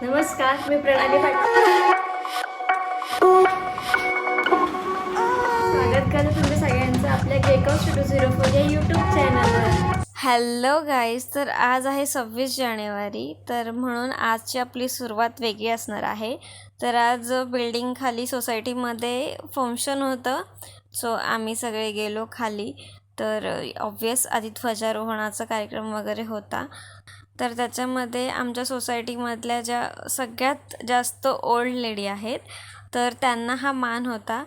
नमस्कार, मी प्रणाली पाटील. स्वागत करते तुमच्या सगळ्यांचं आपल्या केक ऑफ 204 या यूट्यूब चॅनलवर. हॅलो गाईज, तर आज आहे 26 जानेवारी, तर म्हणून आजची आपली सुरुवात वेगळी असणार आहे. तर आज बिल्डिंग खाली सोसायटीमध्ये फंक्शन होतं, सो आम्ही सगळे गेलो खाली. तर ऑब्वियस आधी ध्वजारोहणाचा कार्यक्रम वगैरे होता. तर त्याच्यामध्ये आमच्या सोसायटीमधल्या ज्या सगळ्यात जास्त ओल्ड लेडी आहेत तर त्यांना हा मान होता.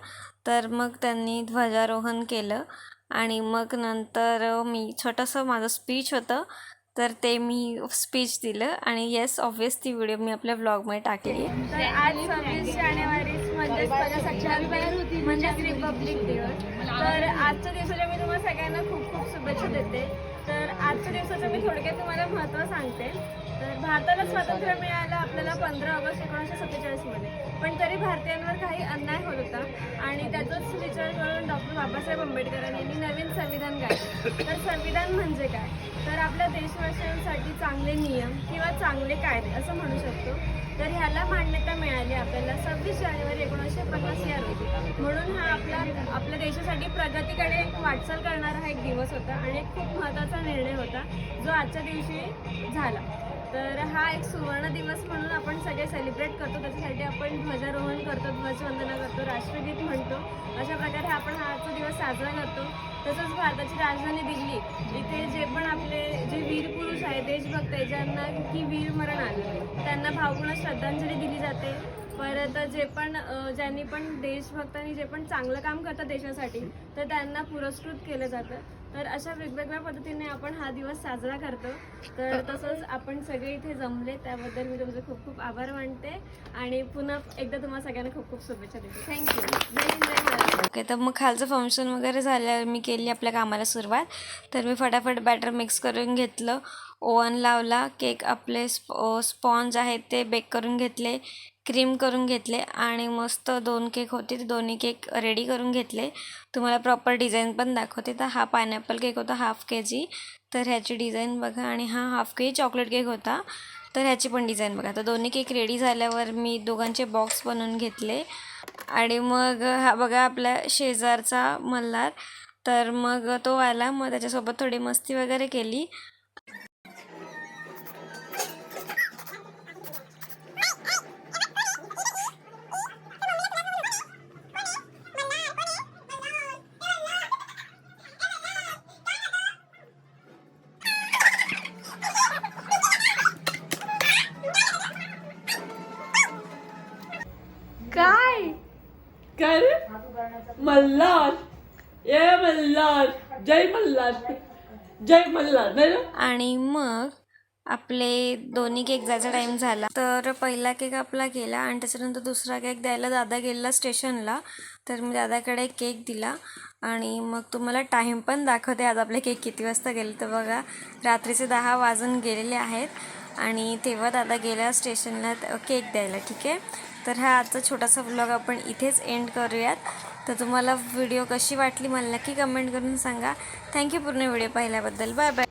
तर मग त्यांनी ध्वजारोहण केलं आणि मग नंतर मी छोटंसं माझं स्पीच होतं तर ते मी स्पीच दिलं आणि येस ऑब्वियस ती व्हिडिओ मी आपल्या ब्लॉगमध्ये टाकली आहे. तर आज 26 जानेवारी म्हणजेच प्रजासत्ताक म्हणजेच रिपब्लिक दिवस. तर आजच्या दिवसाच्या मी तुम्हाला सगळ्यांना खूप खूप शुभेच्छा देते. तर आजच्या दिवसाचं मी थोडक्यात तुम्हाला महत्त्व सांगते. तर भारताला स्वातंत्र्य मिळालं आपल्याला 15 ऑगस्ट 1947मध्ये, पण तरी भारतीयांवर काही अन्याय होत होता आणि त्याचाच विचार करून डॉक्टर बाबासाहेब आंबेडकरांनी नवीन संविधान काढले. तर संविधान म्हणजे काय, तर आपल्या देशवासियांसाठी चांगले नियम किंवा चांगले कायदे असं म्हणू शकतो. तर ह्याला मान्यता मिळाली आपल्याला 26 जानेवारी 1950 या रोजी. म्हणून हा आपल्या देशासाठी प्रगतीकडे एक वाटचाल करणारा हा एक दिवस होता आणि एक खूप महत्त्वाचा निर्णय होता जो आजच्या दिवशी झाला. तर हा एक सुवर्ण दिवस म्हणून आपण सगळे सेलिब्रेट करतो. त्याच्यासाठी आपण ध्वजारोहण करतो, ध्वजवंदना करतो, राष्ट्रगीत म्हणतो. अशा प्रकारे आपण हा आजचा दिवस साजरा करतो. तसंच भारताची राजधानी दिल्ली इथे जे पण आपले जे वीर पुरुष आहेत, देशभक्त आहे, ज्यांना की वीरमरण आलं, त्यांना भावपूर्ण श्रद्धांजली दिली जाते. परत जे पण ज्यांनी पण देशभक्तांनी जे पण चांगलं काम करतात देशासाठी तर त्यांना पुरस्कृत केलं जातं. तर अशा वेगवेगळ्या पद्धतीने आपण हा दिवस साजरा करतो. तर तसंच आपण सगळे इथे जमले त्याबद्दल मी तुमचे खूप खूप आभार मानते आणि पुन्हा एकदा तुम्हाला सगळ्यांना खूप खूप शुभेच्छा देते. थँक्यू. जय हिंद, जय महाराष्ट्र. ओके, तर मग खालचं फंक्शन वगैरे झाल्यावर मी केली आपल्या कामाला सुरुवात. तर मी फटाफट बॅटर मिक्स करून घेतलं, ओव्हन लावला, केक आपले स्पॉन्ज आहेत ते बेक करून घेतले, क्रीम करून घेतले आणि मस्त 2 केक होते ते दोन्ही केक रेडी करून घेतले. तुम्हाला प्रॉपर डिझाईन पण दाखवते. तर हा पायनॅपल केक होता हाफ kg, तर ह्याची डिझाईन बघा, आणि हा हाफ kg चॉकलेट केक होता तर ह्याची पण डिझाईन बघा. तर दोन्ही केक रेडी झाल्यावर मी दोघांचे बॉक्स बनवून घेतले आणि मग हा बघा आपल्या शेजारचा मल्हार, तर मग तो आला, मग त्याच्यासोबत थोडी मस्ती वगैरे केली. काय काय रे? मल्हार, ए मल्हार, जय मल्हार, जय मल्हार नाही रे? आणि मग आपले दोन्ही केक जायचा टाईम झाला. तर पहिला केक आपला केला आणि त्याच्यानंतर दुसरा केक द्यायला दादा गेला स्टेशनला. तर मी दादाकडे केक दिला आणि मग तुम्हाला टाईम पण दाखवते आज आपले केक किती वाजता गेले. तर बघा रात्रीचे 10 वाजून गेलेले आहेत आणि तेव्हा दादा गेला स्टेशनला केक द्यायला. ठीक आहे, तर हा आजचा छोटासा व्लॉग आपण इथेच एंड करूयात. तर तुम्हाला व्हिडिओ कशी वाटली मला नक्की कमेंट करून सांगा. थँक्यू पूर्ण व्हिडिओ पाहिल्याबद्दल. Bye bye.